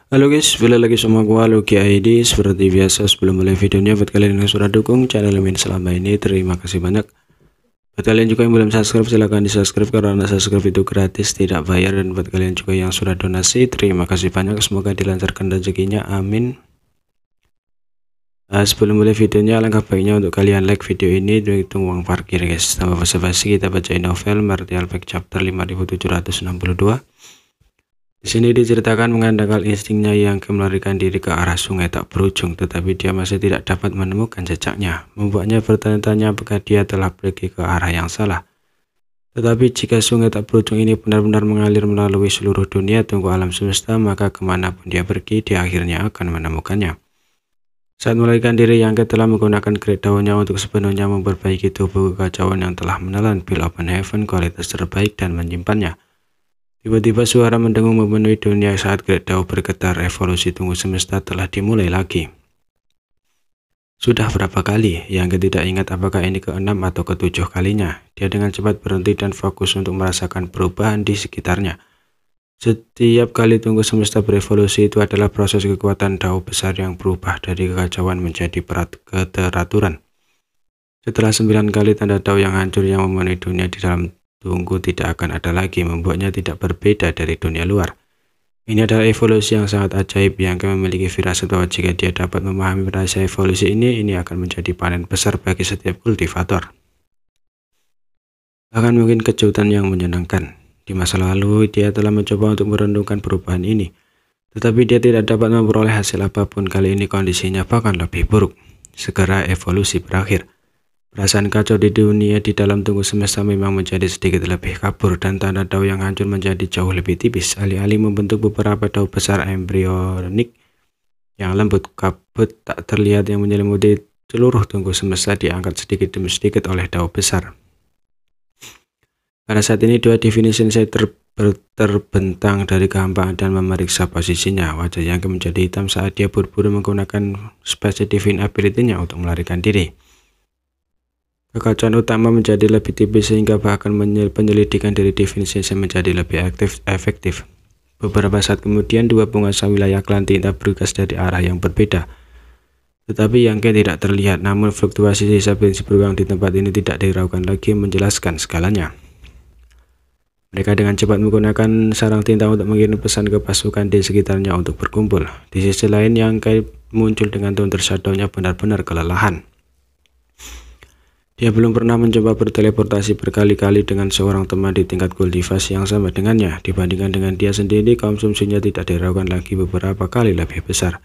Halo guys, balik lagi sama gua Lucky ID. Seperti biasa sebelum mulai videonya, buat kalian yang sudah dukung channel ini selama ini, terima kasih banyak. Buat kalian juga yang belum subscribe, silahkan di subscribe karena subscribe itu gratis, tidak bayar. Dan buat kalian juga yang sudah donasi, terima kasih banyak, semoga dilancarkan rezekinya, amin. Sebelum mulai videonya, alangkah baiknya untuk kalian like video ini dan hitung uang parkir guys. Tanpa basa-basi, kita bacain novel Martial Fact chapter 5762. Di sini diceritakan mengenai instingnya yang melarikan diri ke arah sungai tak berujung, tetapi dia masih tidak dapat menemukan jejaknya, membuatnya bertanya-tanya apakah dia telah pergi ke arah yang salah. Tetapi jika sungai tak berujung ini benar-benar mengalir melalui seluruh dunia tunggu alam semesta, maka kemanapun dia pergi, dia akhirnya akan menemukannya. Saat melarikan diri, Yangke telah menggunakan great daunnya untuk sepenuhnya memperbaiki tubuh kekacauan yang telah menelan pil open heaven kualitas terbaik dan menyimpannya. Tiba-tiba suara mendengung memenuhi dunia saat great daun bergetar. Revolusi tunggu semesta telah dimulai lagi. Sudah berapa kali? Yangke tidak ingat apakah ini ke-6 atau ke-7 kalinya. Dia dengan cepat berhenti dan fokus untuk merasakan perubahan di sekitarnya. Setiap kali tunggu semesta berevolusi itu adalah proses kekuatan dao besar yang berubah dari kekacauan menjadi keteraturan. Setelah 9 kali tanda dao yang hancur yang memenuhi dunia di dalam tunggu tidak akan ada lagi, membuatnya tidak berbeda dari dunia luar. Ini adalah evolusi yang sangat ajaib. Yang memiliki firasat bahwa jika dia dapat memahami rahasia evolusi ini akan menjadi panen besar bagi setiap kultivator. Bahkan mungkin kejutan yang menyenangkan. Di masa lalu, dia telah mencoba untuk merenungkan perubahan ini, tetapi dia tidak dapat memperoleh hasil apapun. Kali ini kondisinya bahkan lebih buruk. Segera evolusi berakhir. Perasaan kacau di dunia di dalam tunggu semesta memang menjadi sedikit lebih kabur, dan tanda dao yang hancur menjadi jauh lebih tipis. Alih-alih membentuk beberapa dao besar embrionik yang lembut, kabut tak terlihat yang menyelimuti seluruh tunggu semesta diangkat sedikit demi sedikit oleh dao besar. Pada saat ini dua definisi saya terbentang dari kehampaan dan memeriksa posisinya. Wajah yang menjadi hitam saat dia buru-buru menggunakan special divine ability-nya untuk melarikan diri. Kekacauan utama menjadi lebih tipis sehingga bahkan penyelidikan dari definisi menjadi lebih efektif. Beberapa saat kemudian dua penguasa wilayah klan Tinta bergegas dari arah yang berbeda. Tetapi Yangke tidak terlihat, namun fluktuasi sisa prinsip beruang di tempat ini tidak diragukan lagi menjelaskan segalanya. Mereka dengan cepat menggunakan sarang tinta untuk mengirim pesan ke pasukan di sekitarnya untuk berkumpul. Di sisi lain, Yangke muncul dengan Thunder Shadow-nya benar-benar kelelahan. Dia belum pernah mencoba berteleportasi berkali-kali dengan seorang teman di tingkat kultivasi yang sama dengannya. Dibandingkan dengan dia sendiri, konsumsinya tidak diragukan lagi beberapa kali lebih besar.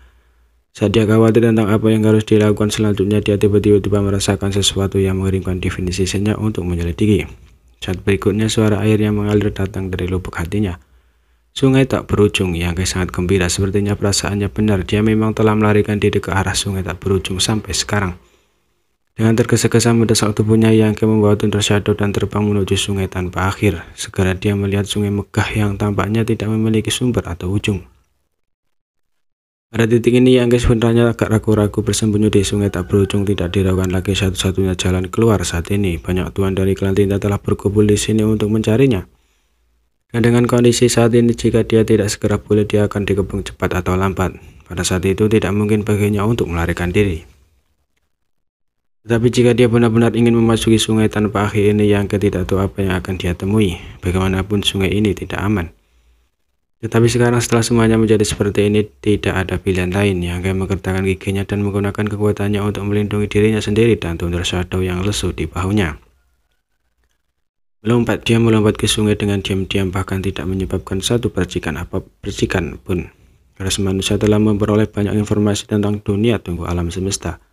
Saat dia khawatir tentang apa yang harus dilakukan selanjutnya, dia tiba-tiba merasakan sesuatu yang mengirimkan definisinya untuk menyelidiki. Saat berikutnya, suara air yang mengalir datang dari lubuk hatinya. Sungai tak berujung. Yangke sangat gembira, sepertinya perasaannya benar. Dia memang telah melarikan diri ke arah sungai tak berujung sampai sekarang. Dengan tergesa-gesa mendesak tubuhnya, Yangke membawa Thunder Shadow dan terbang menuju sungai tanpa akhir. Segera dia melihat sungai megah yang tampaknya tidak memiliki sumber atau ujung. Pada titik ini, Yangke sebenarnya agak ragu-ragu. Bersembunyi di sungai tak berujung tidak diragukan lagi satu-satunya jalan keluar saat ini. Banyak tuan dari klan Tinta telah berkumpul di sini untuk mencarinya. Dan dengan kondisi saat ini, jika dia tidak segera pulih, dia akan dikepung cepat atau lambat. Pada saat itu tidak mungkin baginya untuk melarikan diri. Tetapi jika dia benar-benar ingin memasuki sungai tanpa akhir ini, Yangke tidak tahu apa yang akan dia temui. Bagaimanapun sungai ini tidak aman. Tetapi sekarang setelah semuanya menjadi seperti ini, tidak ada pilihan lain. Yangke menggertakkan giginya dan menggunakan kekuatannya untuk melindungi dirinya sendiri dan Thunder Shadow yang lesu di bahunya. Dia melompat ke sungai dengan diam-diam, bahkan tidak menyebabkan satu percikan pun. Ras manusia telah memperoleh banyak informasi tentang dunia tunggu alam semesta,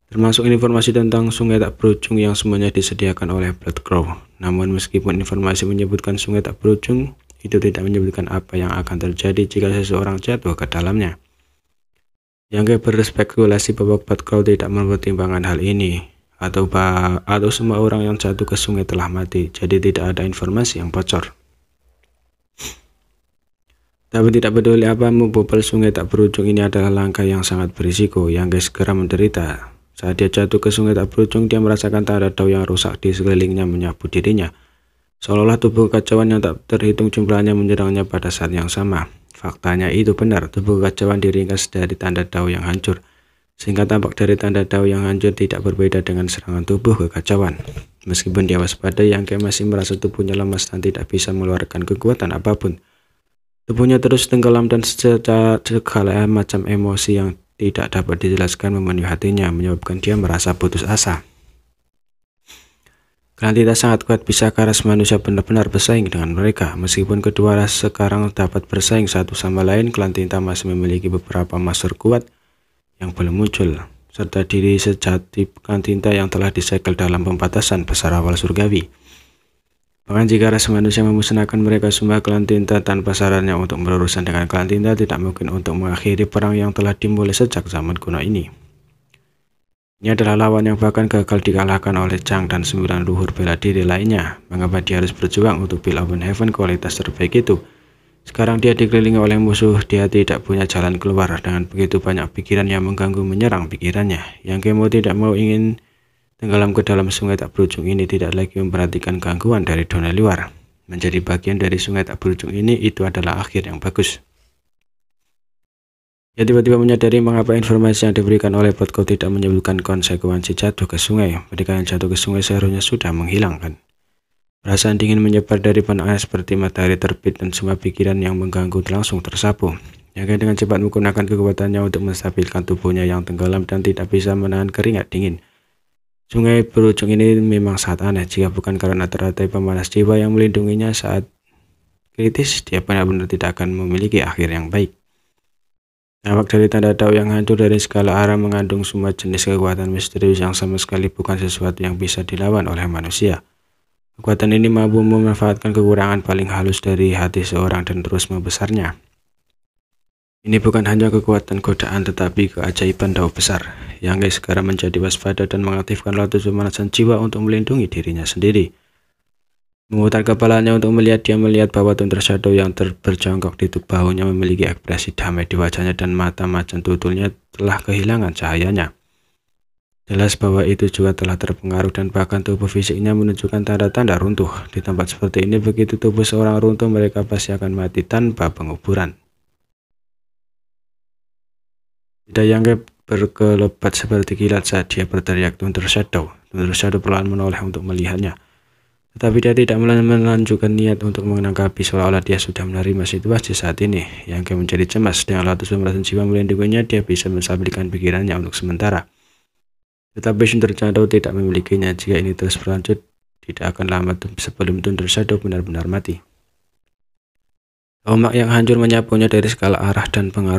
termasuk informasi tentang sungai tak berujung yang semuanya disediakan oleh Bloodcrow. Namun meskipun informasi menyebutkan sungai tak berujung, itu tidak menyebutkan apa yang akan terjadi jika seseorang jatuh ke dalamnya. Yangke berspekulasi bahwa Bloodcrow tidak mempertimbangkan hal ini, atau semua orang yang jatuh ke sungai telah mati, jadi tidak ada informasi yang bocor. Tapi tidak peduli apa, membobol sungai tak berujung ini adalah langkah yang sangat berisiko. Yangke segera menderita. Saat dia jatuh ke sungai tak berujung, dia merasakan tanda dao yang rusak di sekelilingnya menyapu dirinya. Seolah-olah tubuh kekacauan yang tak terhitung jumlahnya menyerangnya pada saat yang sama. Faktanya itu benar, tubuh kekacauan diringkas dari tanda Dao yang hancur. Sehingga tampak dari tanda Dao yang hancur tidak berbeda dengan serangan tubuh kekacauan. Meskipun dia waspada, Yang Ke masih merasa tubuhnya lemas dan tidak bisa mengeluarkan kekuatan apapun. Tubuhnya terus tenggelam dan segala macam emosi yang tidak dapat dijelaskan memenuhi hatinya, menyebabkan dia merasa putus asa. Klan Tinta sangat kuat, bisakah ras manusia benar-benar bersaing dengan mereka? Meskipun kedua ras sekarang dapat bersaing satu sama lain, Klan Tinta masih memiliki beberapa master kuat yang belum muncul, serta diri sejati Klan Tinta yang telah disegel dalam pembatasan besar awal surgawi. Bahkan jika ras manusia memusnahkan mereka semua, Klan Tinta tanpa sarannya untuk berurusan dengan Klan Tinta tidak mungkin untuk mengakhiri perang yang telah dimulai sejak zaman kuno ini. Ini adalah lawan yang bahkan gagal dikalahkan oleh Chang dan 9 luhur bela diri lainnya. Mengapa dia harus berjuang untuk Bill Open Heaven kualitas terbaik itu? Sekarang dia dikelilingi oleh musuh, dia tidak punya jalan keluar. Dengan begitu banyak pikiran yang mengganggu menyerang pikirannya. Yang Ke mau tidak mau ingin tenggelam ke dalam sungai tak berujung ini, tidak lagi memperhatikan gangguan dari dunia luar. Menjadi bagian dari sungai tak berujung ini, itu adalah akhir yang bagus. Dia tiba-tiba menyadari mengapa informasi yang diberikan oleh Potko tidak menyebutkan konsekuensi jatuh ke sungai. Mereka yang jatuh ke sungai seharusnya sudah menghilangkan. Perasaan dingin menyebar dari pandangan seperti matahari terbit dan semua pikiran yang mengganggu langsung tersapu. Yang dengan cepat menggunakan kekuatannya untuk menstabilkan tubuhnya yang tenggelam dan tidak bisa menahan keringat dingin. Sungai berujung ini memang sangat aneh. Jika bukan karena teratai pemanas jiwa yang melindunginya saat kritis, dia benar-benar tidak akan memiliki akhir yang baik. Nampak dari tanda Dao yang hancur dari segala arah mengandung semua jenis kekuatan misterius yang sama sekali bukan sesuatu yang bisa dilawan oleh manusia. Kekuatan ini mampu memanfaatkan kekurangan paling halus dari hati seorang dan terus membesarnya. Ini bukan hanya kekuatan godaan tetapi keajaiban Dao besar. Yang Ke segera menjadi waspada dan mengaktifkan lotus pemanasan jiwa untuk melindungi dirinya sendiri. Memutar kepalanya untuk melihat, dia melihat bahwa Thunder Shadow yang berjongkok di bahunya memiliki ekspresi damai di wajahnya dan mata macan tutulnya telah kehilangan cahayanya. Jelas bahwa itu juga telah terpengaruh dan bahkan tubuh fisiknya menunjukkan tanda-tanda runtuh. Di tempat seperti ini, begitu tubuh seorang runtuh, mereka pasti akan mati tanpa penguburan. Tidak Yang Ke berkelebat seperti kilat saat dia berteriak Thunder Shadow. Thunder Shadow perlahan menoleh untuk melihatnya. Tetapi dia tidak melanjutkan niat untuk menanggapi, seolah-olah dia sudah menerima situasi saat ini. Yang Ke menjadi cemas. Dengan lotus pemerasan jiwa melindunginya, dia bisa menstabilkan pikirannya untuk sementara. Tetapi Thunder Shadow tidak memilikinya. Jika ini terus berlanjut, tidak akan lama sebelum Thunder Shadow benar-benar mati. Ombak yang hancur menyapunya dari segala arah dan pengaruh